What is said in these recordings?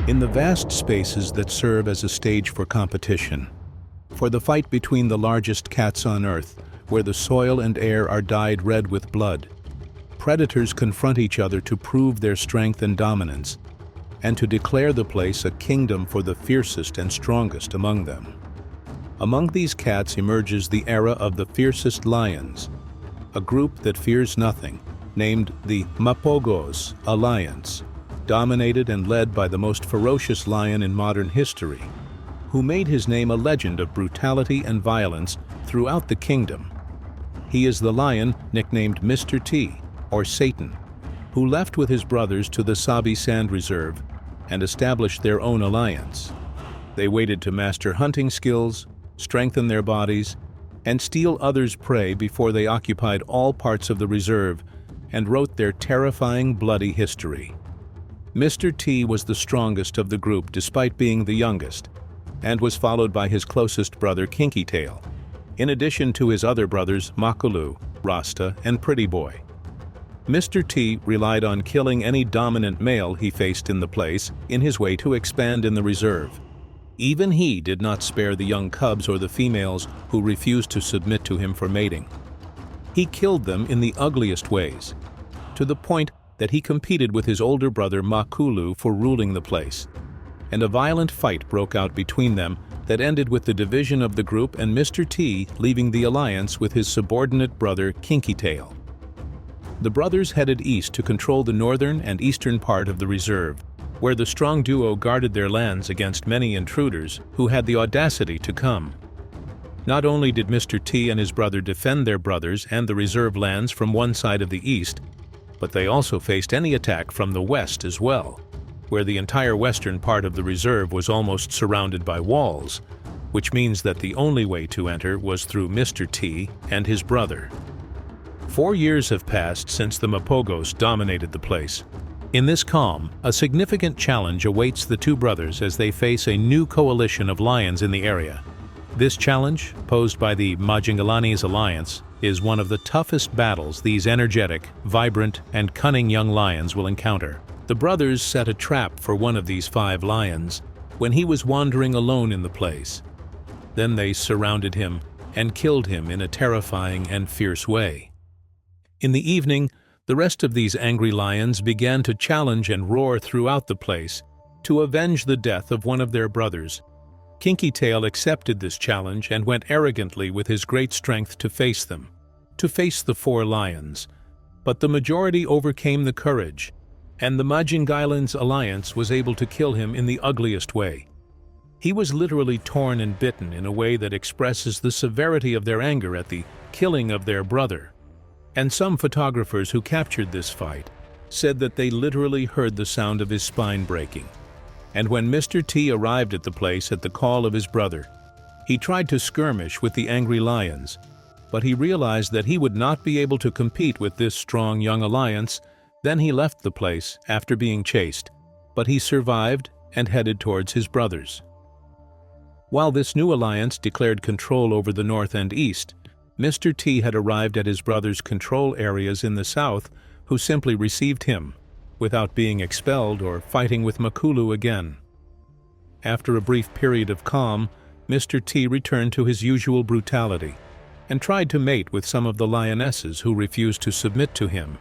in the vast spaces that serve as a stage for competition, for the fight between the largest cats on Earth, where the soil and air are dyed red with blood, predators confront each other to prove their strength and dominance, and to declare the place a kingdom for the fiercest and strongest among them. Among these cats emerges the era of the fiercest lions, a group that fears nothing, named the Mapogo Alliance, dominated and led by the most ferocious lion in modern history, who made his name a legend of brutality and violence throughout the kingdom. He is the lion nicknamed Mr. T, or Satan, who left with his brothers to the Sabi Sand Reserve and established their own alliance. They waited to master hunting skills, strengthen their bodies, and steal others' prey before they occupied all parts of the reserve and wrote their terrifying, bloody history. Mr. T was the strongest of the group despite being the youngest, and was followed by his closest brother Kinky Tail, in addition to his other brothers Makulu, Rasta, and Pretty Boy. Mr. T relied on killing any dominant male he faced in the place in his way to expand in the reserve. Even he did not spare the young cubs or the females who refused to submit to him for mating. He killed them in the ugliest ways, to the point that he competed with his older brother Makulu for ruling the place, and a violent fight broke out between them that ended with the division of the group and Mr. T leaving the alliance with his subordinate brother Kinky Tail. The brothers headed east to control the northern and eastern part of the reserve, where the strong duo guarded their lands against many intruders who had the audacity to come. Not only did Mr. T and his brother defend their brothers and the reserve lands from one side of the east, but they also faced any attack from the west as well, where the entire western part of the reserve was almost surrounded by walls, which means that the only way to enter was through Mr. T and his brother. 4 years have passed since the Mapogos dominated the place. In this calm, a significant challenge awaits the two brothers as they face a new coalition of lions in the area. This challenge, posed by the Majingalani Alliance, is one of the toughest battles these energetic, vibrant, and cunning young lions will encounter. The brothers set a trap for one of these 5 lions when he was wandering alone in the place. Then they surrounded him and killed him in a terrifying and fierce way. In the evening, the rest of these angry lions began to challenge and roar throughout the place to avenge the death of one of their brothers. Kinky Tail accepted this challenge and went arrogantly with his great strength to face them, to face the 4 lions. But the majority overcame the courage, and the Majingalani Alliance was able to kill him in the ugliest way. He was literally torn and bitten in a way that expresses the severity of their anger at the killing of their brother. And some photographers who captured this fight said that they literally heard the sound of his spine breaking. And when Mr. T arrived at the place at the call of his brother, he tried to skirmish with the angry lions, but he realized that he would not be able to compete with this strong young alliance. Then he left the place after being chased, but he survived and headed towards his brothers. While this new alliance declared control over the north and east, Mr. T had arrived at his brother's control areas in the south, who simply received him, without being expelled or fighting with Makulu again. After a brief period of calm, Mr. T returned to his usual brutality, and tried to mate with some of the lionesses who refused to submit to him.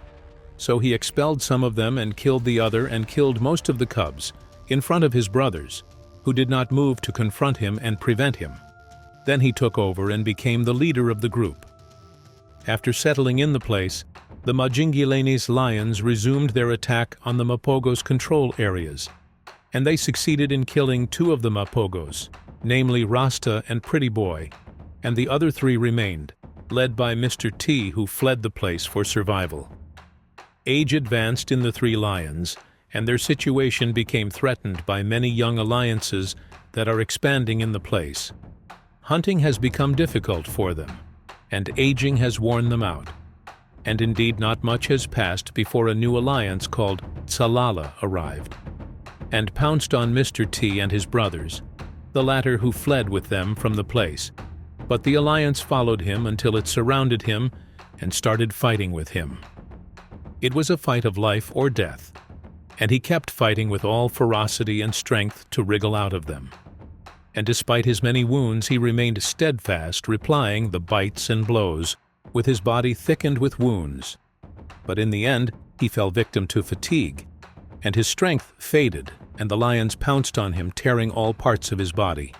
So he expelled some of them and killed the other and killed most of the cubs, in front of his brothers, who did not move to confront him and prevent him. Then he took over and became the leader of the group. After settling in the place, the Majingalani lions resumed their attack on the Mapogos' control areas, and they succeeded in killing 2 of the Mapogos, namely Rasta and Pretty Boy, and the other 3 remained, led by Mr. T, who fled the place for survival. Age advanced in the 3 lions, and their situation became threatened by many young alliances that are expanding in the place. Hunting has become difficult for them, and aging has worn them out. And indeed not much has passed before a new alliance called Salala arrived, and pounced on Mr. T and his brothers, the latter who fled with them from the place. But the alliance followed him until it surrounded him and started fighting with him. It was a fight of life or death. and he kept fighting with all ferocity and strength to wriggle out of them. And despite his many wounds, he remained steadfast, replying the bites and blows, with his body thickened with wounds. But in the end, he fell victim to fatigue, and his strength faded, and the lions pounced on him, tearing all parts of his body.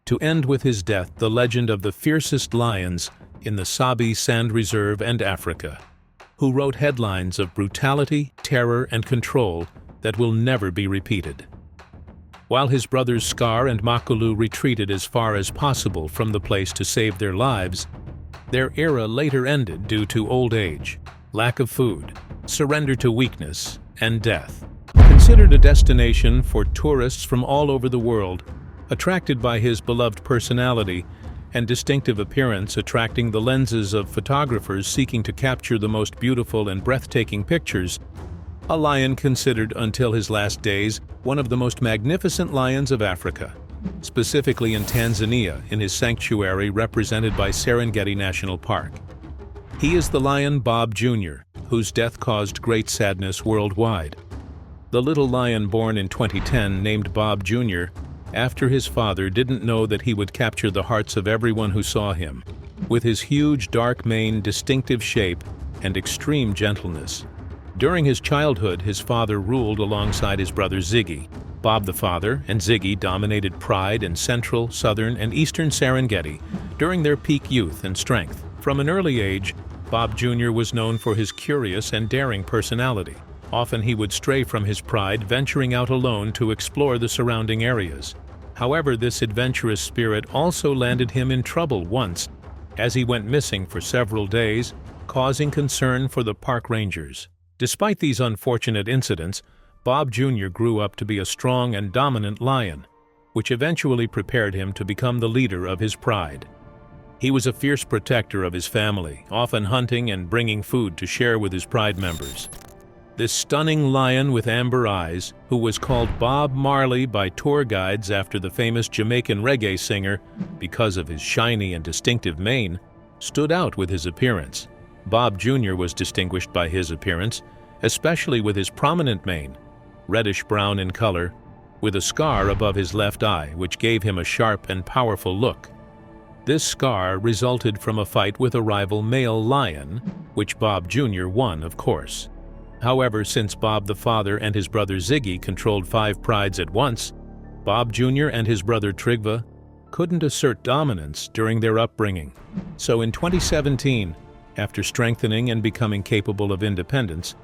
To end with his death, the legend of the fiercest lions in the Sabi Sand Reserve and Africa, who wrote headlines of brutality, terror, and control that will never be repeated. While his brothers Scar and Makulu retreated as far as possible from the place to save their lives, their era later ended due to old age, lack of food, surrender to weakness, and death. Considered a destination for tourists from all over the world, attracted by his beloved personality and distinctive appearance, attracting the lenses of photographers seeking to capture the most beautiful and breathtaking pictures, a lion considered until his last days one of the most magnificent lions of Africa, specifically in Tanzania in his sanctuary represented by Serengeti National Park. He is the lion Bob Jr., whose death caused great sadness worldwide. The little lion born in 2010, named Bob Jr., after his father didn't know that he would capture the hearts of everyone who saw him, with his huge dark mane, distinctive shape, and extreme gentleness. During his childhood, his father ruled alongside his brother Ziggy. Bob the father and Ziggy dominated pride in central, southern, and eastern Serengeti during their peak youth and strength. From an early age, Bob Jr. was known for his curious and daring personality. Often he would stray from his pride, venturing out alone to explore the surrounding areas. However, this adventurous spirit also landed him in trouble once, as he went missing for several days, causing concern for the park rangers. Despite these unfortunate incidents, Bob Jr. grew up to be a strong and dominant lion, which eventually prepared him to become the leader of his pride. He was a fierce protector of his family, often hunting and bringing food to share with his pride members. This stunning lion with amber eyes, who was called Bob Marley by tour guides after the famous Jamaican reggae singer because of his shiny and distinctive mane, stood out with his appearance. Bob Jr. was distinguished by his appearance, especially with his prominent mane, reddish-brown in color, with a scar above his left eye, which gave him a sharp and powerful look. This scar resulted from a fight with a rival male lion, which Bob Jr. won, of course. However, since Bob the father and his brother Ziggy controlled 5 prides at once, Bob Jr. and his brother Trigva couldn't assert dominance during their upbringing. So in 2017, after strengthening and becoming capable of independence,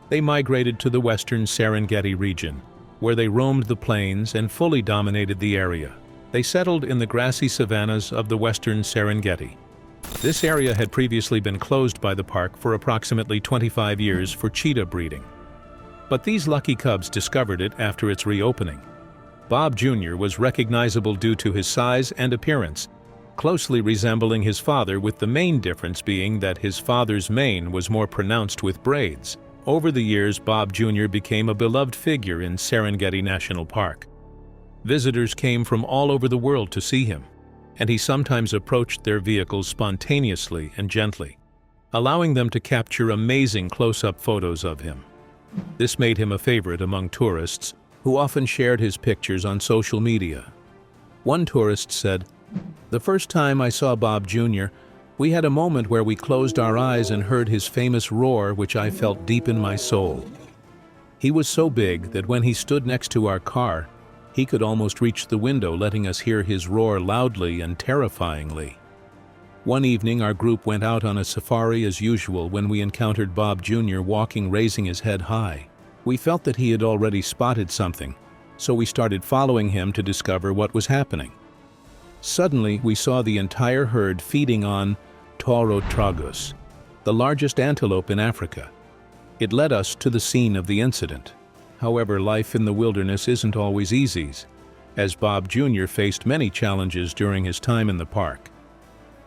they migrated to the western Serengeti region, where they roamed the plains and fully dominated the area. They settled in the grassy savannas of the western Serengeti. This area had previously been closed by the park for approximately 25 years for cheetah breeding. But these lucky cubs discovered it after its reopening. Bob Jr. was recognizable due to his size and appearance, closely resembling his father, with the main difference being that his father's mane was more pronounced with braids. Over the years, Bob Jr. became a beloved figure in Serengeti National Park. Visitors came from all over the world to see him, and he sometimes approached their vehicles spontaneously and gently, allowing them to capture amazing close-up photos of him. This made him a favorite among tourists, who often shared his pictures on social media. One tourist said, "The first time I saw Bob Jr., we had a moment where we closed our eyes and heard his famous roar, which I felt deep in my soul. He was so big that when he stood next to our car, he could almost reach the window, letting us hear his roar loudly and terrifyingly." One evening, our group went out on a safari as usual when we encountered Bob Jr. walking, raising his head high. We felt that he had already spotted something, so we started following him to discover what was happening. Suddenly, we saw the entire herd feeding on tauro tragus, the largest antelope in Africa. It led us to the scene of the incident. However, life in the wilderness isn't always easy, as Bob Jr. faced many challenges during his time in the park.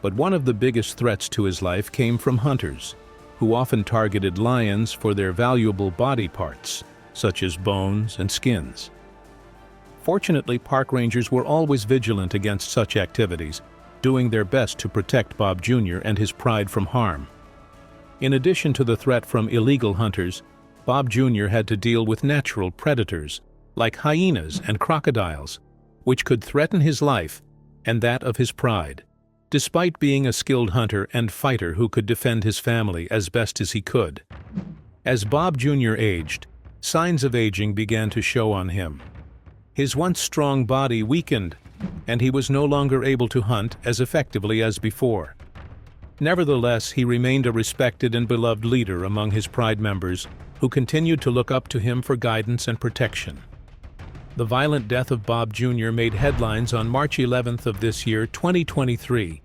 But one of the biggest threats to his life came from hunters, who often targeted lions for their valuable body parts, such as bones and skins. Fortunately, park rangers were always vigilant against such activities, doing their best to protect Bob Jr. and his pride from harm. In addition to the threat from illegal hunters, Bob Jr. had to deal with natural predators, like hyenas and crocodiles, which could threaten his life and that of his pride. Despite being a skilled hunter and fighter who could defend his family as best as he could. As Bob Jr. aged, signs of aging began to show on him. His once strong body weakened, and he was no longer able to hunt as effectively as before. Nevertheless, he remained a respected and beloved leader among his pride members, who continued to look up to him for guidance and protection. The violent death of Bob Jr. made headlines on March 11th of this year, 2023,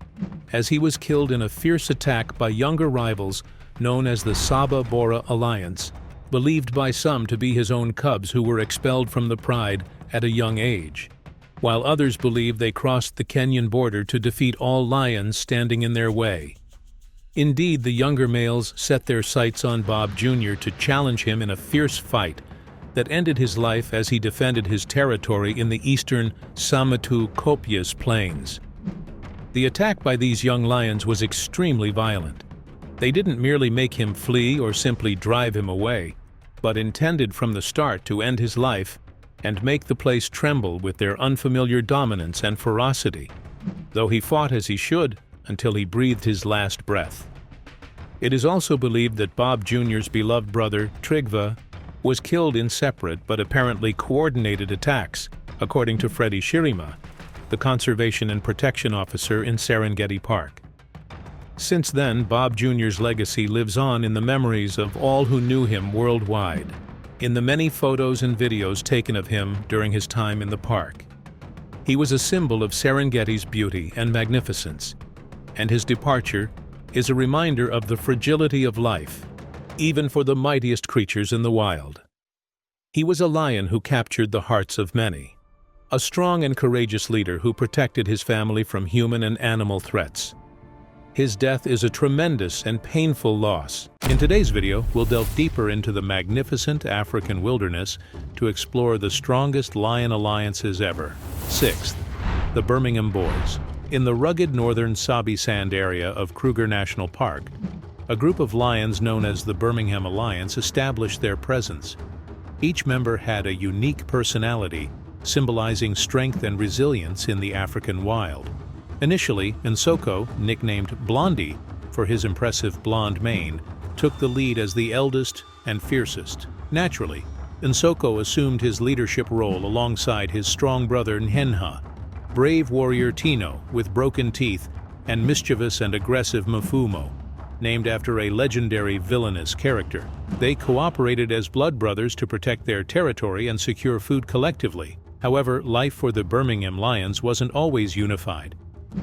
as he was killed in a fierce attack by younger rivals known as the Olabore Alliance, believed by some to be his own cubs who were expelled from the pride at a young age, while others believe they crossed the Kenyan border to defeat all lions standing in their way. Indeed, the younger males set their sights on Bob Jr. to challenge him in a fierce fight that ended his life as he defended his territory in the eastern Mapogo Copious Plains. The attack by these young lions was extremely violent. They didn't merely make him flee or simply drive him away, but intended from the start to end his life and make the place tremble with their unfamiliar dominance and ferocity, though he fought as he should until he breathed his last breath. It is also believed that Bob Jr.'s beloved brother, Trygve, was killed in separate but apparently coordinated attacks, according to Freddie Shirima, the Conservation and Protection Officer in Serengeti Park. Since then, Bob Jr.'s legacy lives on in the memories of all who knew him worldwide, in the many photos and videos taken of him during his time in the park. He was a symbol of Serengeti's beauty and magnificence, and his departure is a reminder of the fragility of life, even for the mightiest creatures in the wild. He was a lion who captured the hearts of many, a strong and courageous leader who protected his family from human and animal threats. His death is a tremendous and painful loss. In today's video, we'll delve deeper into the magnificent African wilderness to explore the strongest lion alliances ever. Sixth, the Birmingham Boys. In the rugged northern Sabi Sand area of Kruger National Park, a group of lions known as the Birmingham Alliance established their presence. Each member had a unique personality, symbolizing strength and resilience in the African wild. Initially, Nsoko, nicknamed Blondie for his impressive blonde mane, took the lead as the eldest and fiercest. Naturally, Nsoko assumed his leadership role alongside his strong brother Nhenha, brave warrior Tino with broken teeth, and mischievous and aggressive Mfumo, named after a legendary villainous character. They cooperated as blood brothers to protect their territory and secure food collectively. However, life for the Birmingham Lions wasn't always unified.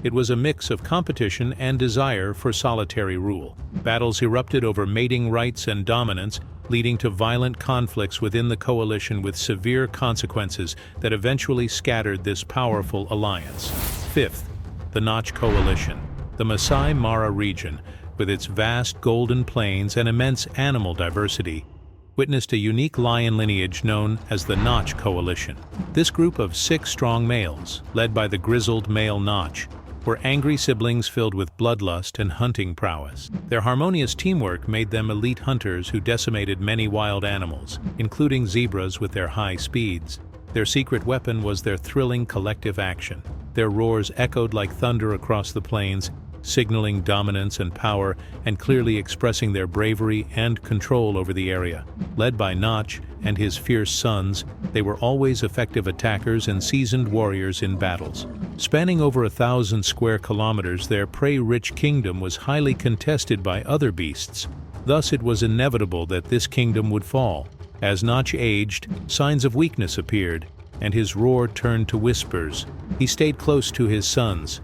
It was a mix of competition and desire for solitary rule. Battles erupted over mating rights and dominance, leading to violent conflicts within the coalition with severe consequences that eventually scattered this powerful alliance. Fifth, the Notch Coalition. The Masai Mara region, with its vast golden plains and immense animal diversity, witnessed a unique lion lineage known as the Notch Coalition. This group of 6 strong males, led by the grizzled male Notch, were angry siblings filled with bloodlust and hunting prowess. Their harmonious teamwork made them elite hunters who decimated many wild animals, including zebras with their high speeds. Their secret weapon was their thrilling collective action. Their roars echoed like thunder across the plains, signaling dominance and power and clearly expressing their bravery and control over the area. Led by Notch and his fierce sons, they were always effective attackers and seasoned warriors in battles. Spanning over 1,000 square kilometers, their prey-rich kingdom was highly contested by other beasts. Thus, it was inevitable that this kingdom would fall. As Notch aged, signs of weakness appeared, and his roar turned to whispers. He stayed close to his sons,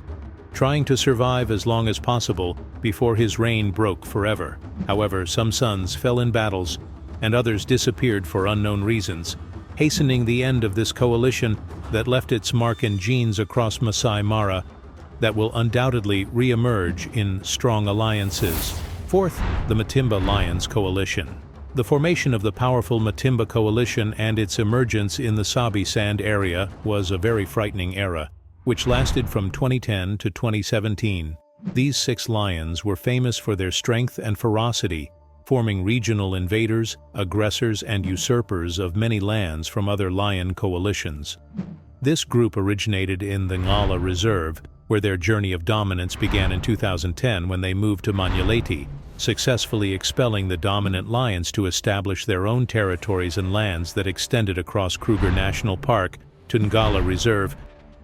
trying to survive as long as possible before his reign broke forever. However, some sons fell in battles, and others disappeared for unknown reasons, hastening the end of this coalition that left its mark and genes across Masai Mara that will undoubtedly re-emerge in strong alliances. Fourth, the Matimba Lions Coalition. The formation of the powerful Matimba Coalition and its emergence in the Sabi Sand area was a very frightening era, which lasted from 2010 to 2017. These 6 lions were famous for their strength and ferocity, forming regional invaders, aggressors, and usurpers of many lands from other lion coalitions. This group originated in the Ngala Reserve, where their journey of dominance began in 2010 when they moved to Manyaleti, successfully expelling the dominant lions to establish their own territories and lands that extended across Kruger National Park to Ngala Reserve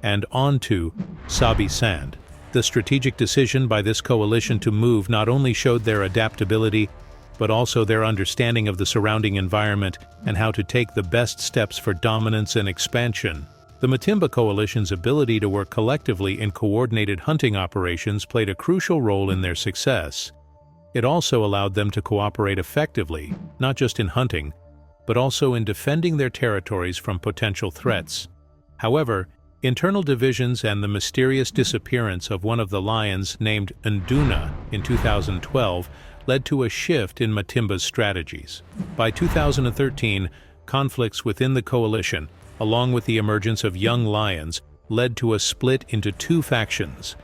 and on to Sabi Sand. The strategic decision by this coalition to move not only showed their adaptability, but also their understanding of the surrounding environment and how to take the best steps for dominance and expansion. The Matimba Coalition's ability to work collectively in coordinated hunting operations played a crucial role in their success. It also allowed them to cooperate effectively, not just in hunting, but also in defending their territories from potential threats. However, internal divisions and the mysterious disappearance of one of the lions named Nduna in 2012 led to a shift in Matimba's strategies. By 2013, conflicts within the coalition, along with the emergence of young lions, led to a split into two factions: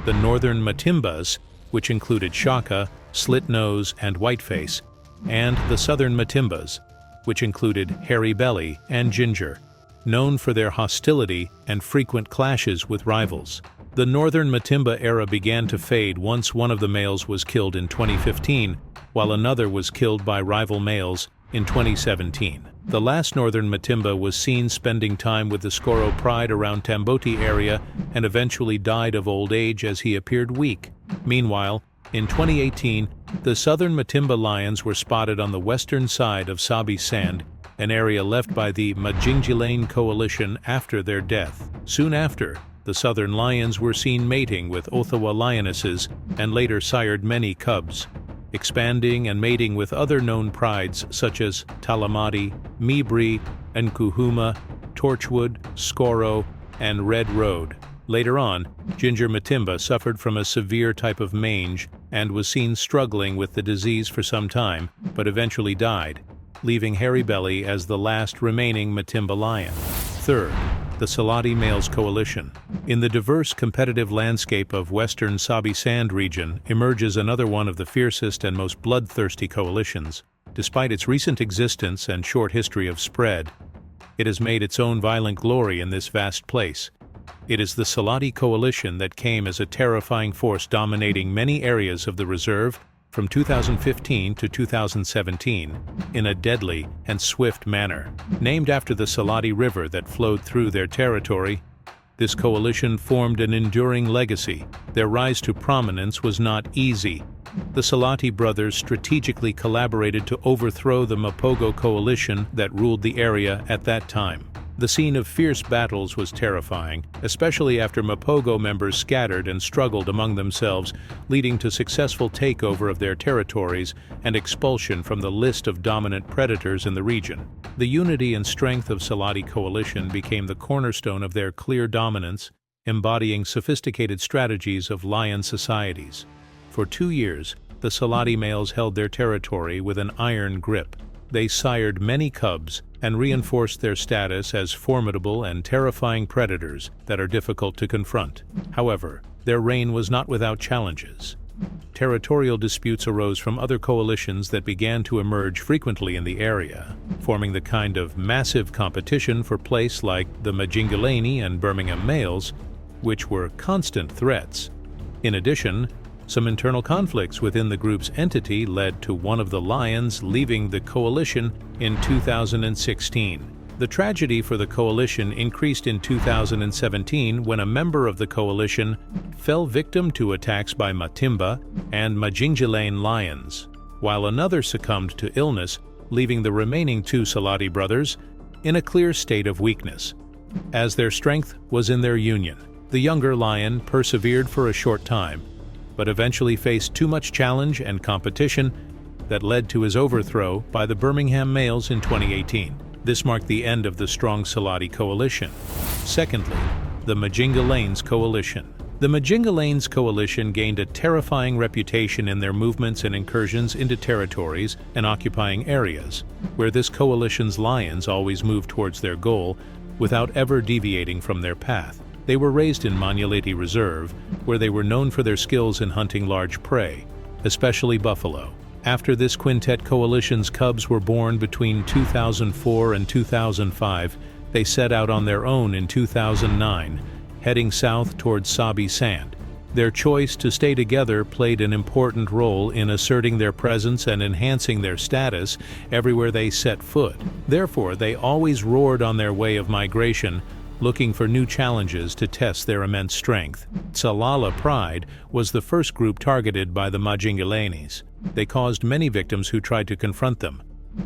the northern Matimbas, which included Shaka, Slitnose, and Whiteface, and the southern Matimbas, which included Hairy Belly and Ginger, known for their hostility and frequent clashes with rivals. The northern Matimba era began to fade once one of the males was killed in 2015, while another was killed by rival males in 2017. The last northern Matimba was seen spending time with the Skoro Pride around Tamboti area and eventually died of old age as he appeared weak. Meanwhile, in 2018, the southern Matimba lions were spotted on the western side of Sabi Sand, an area left by the Majingalani Coalition after their death. Soon after, the southern lions were seen mating with Othawa lionesses and later sired many cubs, expanding and mating with other known prides such as Talamati, Mibri, Nkuhuma, Torchwood, Skoro, and Red Road. Later on, Ginger Matimba suffered from a severe type of mange and was seen struggling with the disease for some time, but eventually died, leaving Hairy Belly as the last remaining Matimba lion. Third, the Salati Males Coalition. In the diverse competitive landscape of western Sabi Sand region emerges another one of the fiercest and most bloodthirsty coalitions. Despite its recent existence and short history of spread, it has made its own violent glory in this vast place. It is the Salati Coalition that came as a terrifying force dominating many areas of the reserve from 2015 to 2017 in a deadly and swift manner. Named after the Salati River that flowed through their territory, this coalition formed an enduring legacy. Their rise to prominence was not easy. The Salati brothers strategically collaborated to overthrow the Mapogo Coalition that ruled the area at that time. The scene of fierce battles was terrifying, especially after Mapogo members scattered and struggled among themselves, leading to successful takeover of their territories and expulsion from the list of dominant predators in the region. The unity and strength of Salati Coalition became the cornerstone of their clear dominance, embodying sophisticated strategies of lion societies. For 2 years, the Salati males held their territory with an iron grip. They sired many cubs and reinforced their status as formidable and terrifying predators that are difficult to confront. However, their reign was not without challenges. Territorial disputes arose from other coalitions that began to emerge frequently in the area, forming the kind of massive competition for place like the Majingalani and Birmingham Males, which were constant threats. In addition, some internal conflicts within the group's entity led to one of the lions leaving the coalition in 2016. The tragedy for the coalition increased in 2017 when a member of the coalition fell victim to attacks by Matimba and Majingalani lions, while another succumbed to illness, leaving the remaining 2 Salati brothers in a clear state of weakness. As their strength was in their union, the younger lion persevered for a short time, but eventually faced too much challenge and competition that led to his overthrow by the Birmingham Males in 2018. This marked the end of the strong Salati Coalition. Secondly, the Majingalani Coalition. The Majingalani Coalition gained a terrifying reputation in their movements and incursions into territories and occupying areas, where this coalition's lions always moved towards their goal without ever deviating from their path. They were raised in Manyaleti Reserve, where they were known for their skills in hunting large prey, especially buffalo. After this quintet coalition's cubs were born between 2004 and 2005, they set out on their own in 2009, heading south towards Sabi Sand. Their choice to stay together played an important role in asserting their presence and enhancing their status everywhere they set foot. Therefore, they always roared on their way of migration, looking for new challenges to test their immense strength. Salala Pride was the first group targeted by the Majingalanis. They caused many victims who tried to confront them.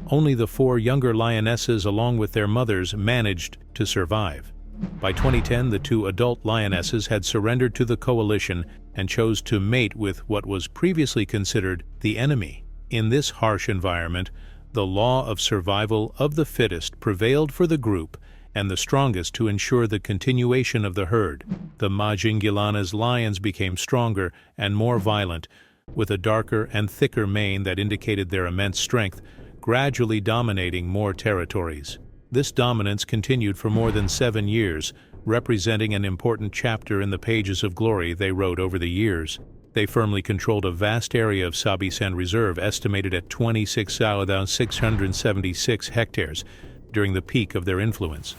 Only the 4 younger lionesses along with their mothers managed to survive. By 2010, the 2 adult lionesses had surrendered to the coalition and chose to mate with what was previously considered the enemy. In this harsh environment, the law of survival of the fittest prevailed for the group and the strongest to ensure the continuation of the herd. The Majingalani lions became stronger and more violent, with a darker and thicker mane that indicated their immense strength, gradually dominating more territories. This dominance continued for more than 7 years, representing an important chapter in the pages of glory they wrote over the years. They firmly controlled a vast area of Sabi Sand Reserve, estimated at 26,676 hectares, during the peak of their influence.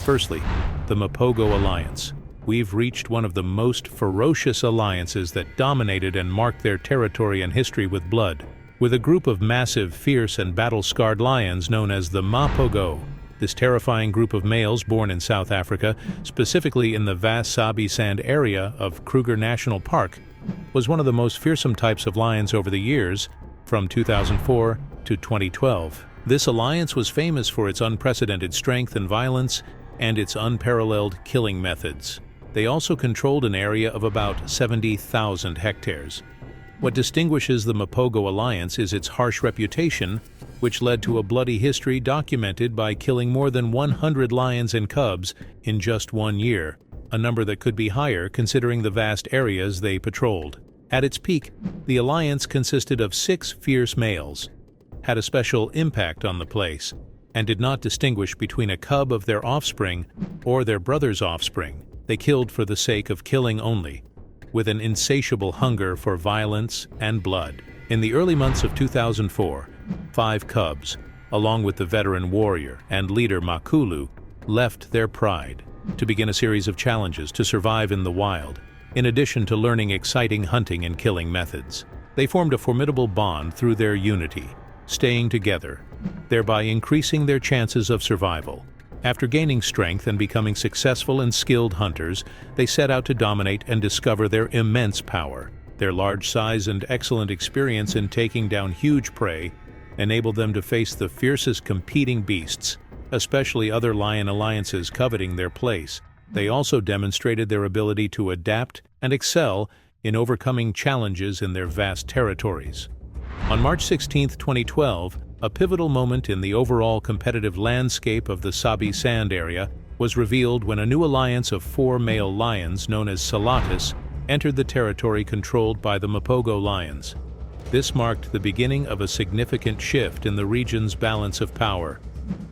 Firstly, the Mapogo Alliance. We've reached one of the most ferocious alliances that dominated and marked their territory and history with blood. With a group of massive, fierce, and battle-scarred lions known as the Mapogo. This terrifying group of males born in South Africa, specifically in the vast Sabi Sand area of Kruger National Park, was one of the most fearsome types of lions over the years, from 2004 to 2012. This alliance was famous for its unprecedented strength and violence and its unparalleled killing methods. They also controlled an area of about 70,000 hectares. What distinguishes the Mapogo Alliance is its harsh reputation, which led to a bloody history documented by killing more than 100 lions and cubs in just 1 year, a number that could be higher considering the vast areas they patrolled. At its peak, the alliance consisted of 6 fierce males, had a special impact on the place, and did not distinguish between a cub of their offspring or their brother's offspring. They killed for the sake of killing only, with an insatiable hunger for violence and blood. In the early months of 2004, 5 cubs, along with the veteran warrior and leader Makulu, left their pride to begin a series of challenges to survive in the wild, in addition to learning exciting hunting and killing methods. They formed a formidable bond through their unity, staying together, thereby increasing their chances of survival. After gaining strength and becoming successful and skilled hunters, they set out to dominate and discover their immense power. Their large size and excellent experience in taking down huge prey enabled them to face the fiercest competing beasts, especially other lion alliances coveting their place. They also demonstrated their ability to adapt and excel in overcoming challenges in their vast territories. On March 16, 2012, a pivotal moment in the overall competitive landscape of the Sabi Sand area was revealed when a new alliance of 4 male lions known as Salatis entered the territory controlled by the Mapogo lions. This marked the beginning of a significant shift in the region's balance of power.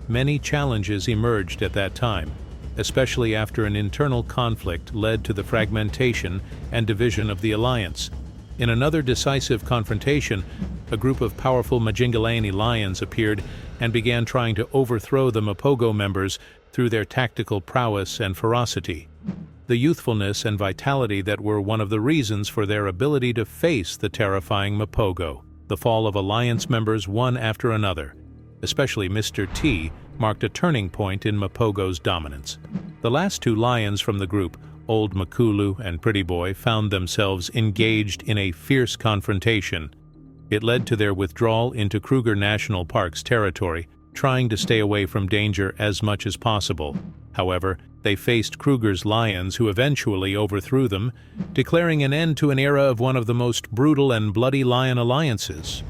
Many challenges emerged at that time, especially after an internal conflict led to the fragmentation and division of the alliance. In another decisive confrontation, a group of powerful Majingalani lions appeared and began trying to overthrow the Mapogo members through their tactical prowess and ferocity. The youthfulness and vitality that were one of the reasons for their ability to face the terrifying Mapogo. The fall of alliance members one after another, especially Mr. T, marked a turning point in Mapogo's dominance. The last 2 lions from the group, Old Makulu and Pretty Boy, found themselves engaged in a fierce confrontation. It led to their withdrawal into Kruger National Park's territory, trying to stay away from danger as much as possible. However, they faced Kruger's lions, who eventually overthrew them, declaring an end to an era of one of the most brutal and bloody lion alliances.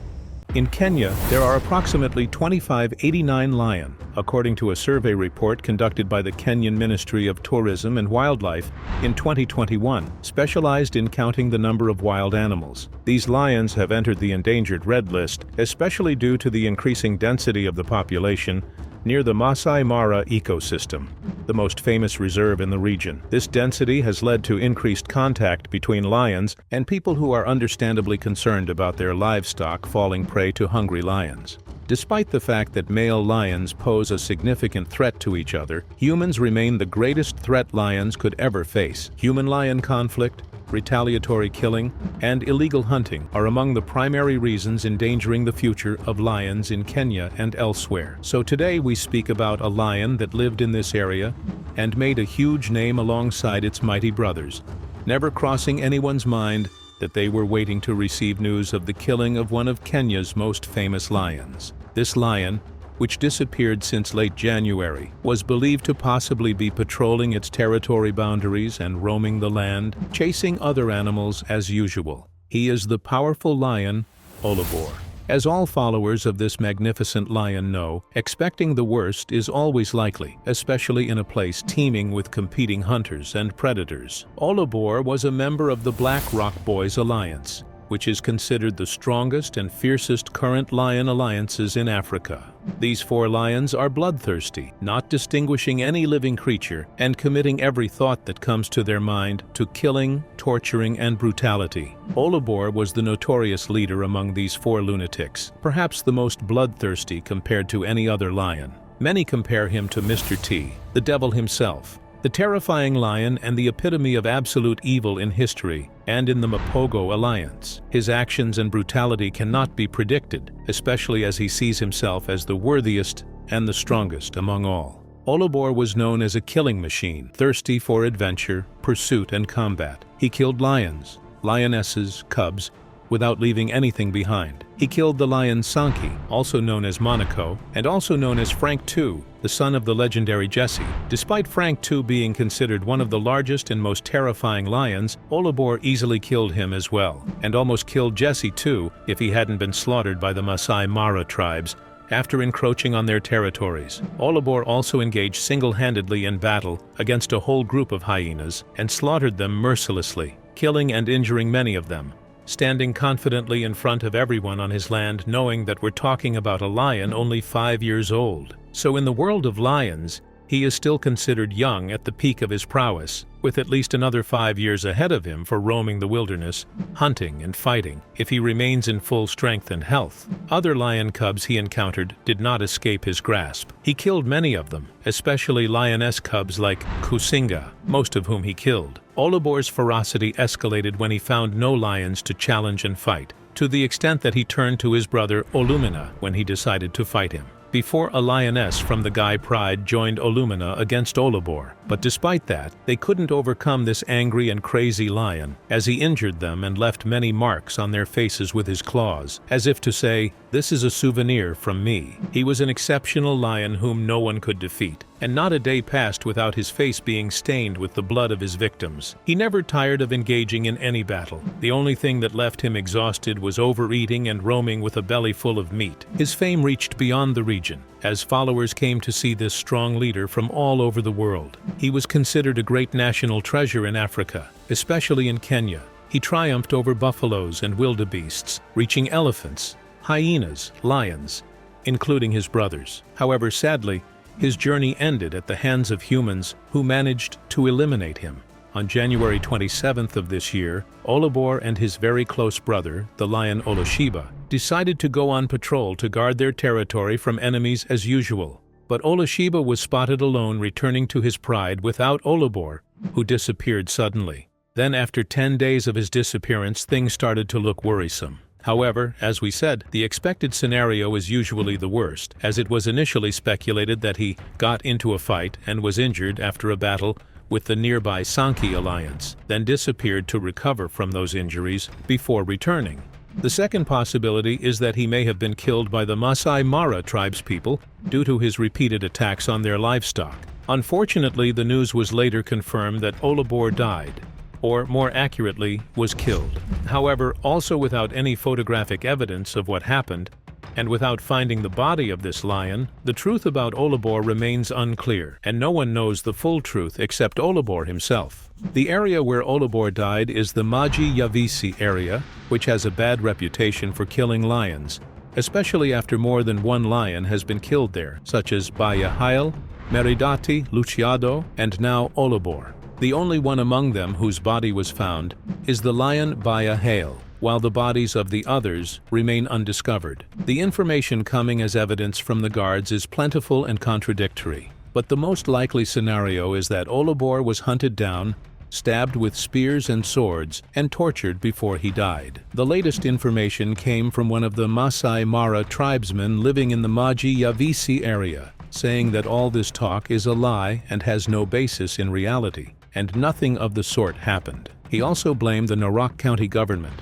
In Kenya, there are approximately 2589 lion, according to a survey report conducted by the Kenyan Ministry of Tourism and Wildlife in 2021, specialized in counting the number of wild animals. These lions have entered the endangered red list, especially due to the increasing density of the population, near the Masai Mara ecosystem, the most famous reserve in the region. This density has led to increased contact between lions and people who are understandably concerned about their livestock falling prey to hungry lions. Despite the fact that male lions pose a significant threat to each other, humans remain the greatest threat lions could ever face. Human-lion conflict, retaliatory killing, and illegal hunting are among the primary reasons endangering the future of lions in Kenya and elsewhere. So today we speak about a lion that lived in this area and made a huge name alongside its mighty brothers, never crossing anyone's mind that they were waiting to receive news of the killing of one of Kenya's most famous lions. This lion, which disappeared since late January, was believed to possibly be patrolling its territory boundaries and roaming the land, chasing other animals as usual. He is the powerful lion, Olabore. As all followers of this magnificent lion know, expecting the worst is always likely, especially in a place teeming with competing hunters and predators. Olabore was a member of the Black Rock Boys Alliance, which is considered the strongest and fiercest current lion alliances in Africa. These 4 lions are bloodthirsty, not distinguishing any living creature and committing every thought that comes to their mind to killing, torturing, and brutality. Olabore was the notorious leader among these 4 lunatics, perhaps the most bloodthirsty compared to any other lion. Many compare him to Mr. T, the devil himself, the terrifying lion and the epitome of absolute evil in history and in the Mapogo Alliance. His actions and brutality cannot be predicted, especially as he sees himself as the worthiest and the strongest among all. Olabore was known as a killing machine, thirsty for adventure, pursuit, and combat. He killed lions, lionesses, cubs, without leaving anything behind. He killed the lion Sankey, also known as Monaco, and also known as Frank II, the son of the legendary Jesse. Despite Frank II being considered one of the largest and most terrifying lions, Olabore easily killed him as well, and almost killed Jesse too if he hadn't been slaughtered by the Masai Mara tribes after encroaching on their territories. Olabore also engaged single-handedly in battle against a whole group of hyenas and slaughtered them mercilessly, killing and injuring many of them, standing confidently in front of everyone on his land, knowing that we're talking about a lion only 5 years old. So in the world of lions, he is still considered young at the peak of his prowess, with at least another 5 years ahead of him for roaming the wilderness, hunting and fighting, if he remains in full strength and health. Other lion cubs he encountered did not escape his grasp. He killed many of them, especially lioness cubs like Kusinga, most of whom he killed. Olabore's ferocity escalated when he found no lions to challenge and fight, to the extent that he turned to his brother Olumina when he decided to fight him. Before a lioness from the Gai Pride joined Olumina against Olabore, but despite that, they couldn't overcome this angry and crazy lion, as he injured them and left many marks on their faces with his claws, as if to say, "This is a souvenir from me." He was an exceptional lion whom no one could defeat, and not a day passed without his face being stained with the blood of his victims. He never tired of engaging in any battle. The only thing that left him exhausted was overeating and roaming with a belly full of meat. His fame reached beyond the region, as followers came to see this strong leader from all over the world. He was considered a great national treasure in Africa, especially in Kenya. He triumphed over buffaloes and wildebeests, reaching elephants, hyenas, lions, including his brothers. However, sadly, his journey ended at the hands of humans who managed to eliminate him. On January 27th of this year, Olabore and his very close brother, the lion Oloshiba, decided to go on patrol to guard their territory from enemies as usual. But Oloshiba was spotted alone returning to his pride without Olabore, who disappeared suddenly. Then after 10 days of his disappearance, things started to look worrisome. However, as we said, the expected scenario is usually the worst, as it was initially speculated that he got into a fight and was injured after a battle with the nearby Sankey Alliance, then disappeared to recover from those injuries before returning. The second possibility is that he may have been killed by the Masai Mara tribespeople due to his repeated attacks on their livestock. Unfortunately, the news was later confirmed that Olabore died, or more accurately, was killed. However, also without any photographic evidence of what happened, and without finding the body of this lion, the truth about Olabore remains unclear, and no one knows the full truth except Olabore himself. The area where Olabore died is the Maji Yavisi area, which has a bad reputation for killing lions, especially after more than one lion has been killed there, such as Baya Haile, Meridati, Luciado, and now Olabore. The only one among them whose body was found is the lion Baya Haile, while the bodies of the others remain undiscovered. The information coming as evidence from the guards is plentiful and contradictory, but the most likely scenario is that Olabore was hunted down, stabbed with spears and swords, and tortured before he died. The latest information came from one of the Masai Mara tribesmen living in the Majingalani area, saying that all this talk is a lie and has no basis in reality, and nothing of the sort happened. He also blamed the Narok County government,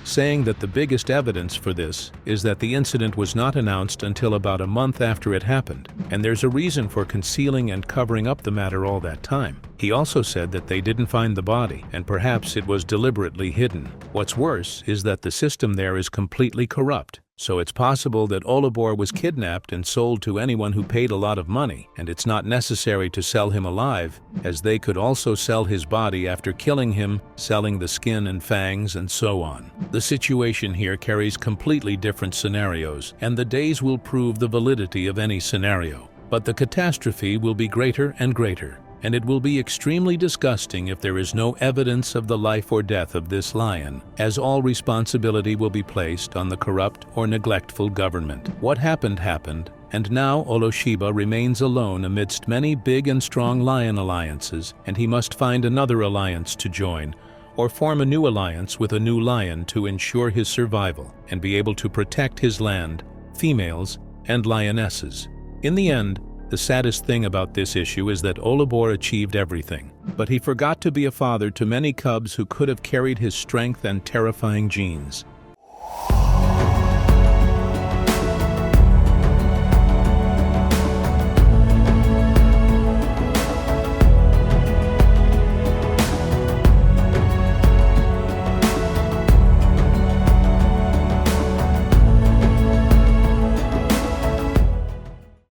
saying that the biggest evidence for this is that the incident was not announced until about a month after it happened, and there's a reason for concealing and covering up the matter all that time. He also said that they didn't find the body, and perhaps it was deliberately hidden. What's worse is that the system there is completely corrupt. So it's possible that Olabore was kidnapped and sold to anyone who paid a lot of money, and it's not necessary to sell him alive, as they could also sell his body after killing him, selling the skin and fangs, and so on. The situation here carries completely different scenarios, and the days will prove the validity of any scenario. But the catastrophe will be greater and greater, and it will be extremely disgusting if there is no evidence of the life or death of this lion, as all responsibility will be placed on the corrupt or neglectful government. What happened happened, and now Oloshiba remains alone amidst many big and strong lion alliances, and he must find another alliance to join, or form a new alliance with a new lion to ensure his survival and be able to protect his land, females, and lionesses. In the end, the saddest thing about this issue is that Olabore achieved everything, but he forgot to be a father to many cubs who could have carried his strength and terrifying genes.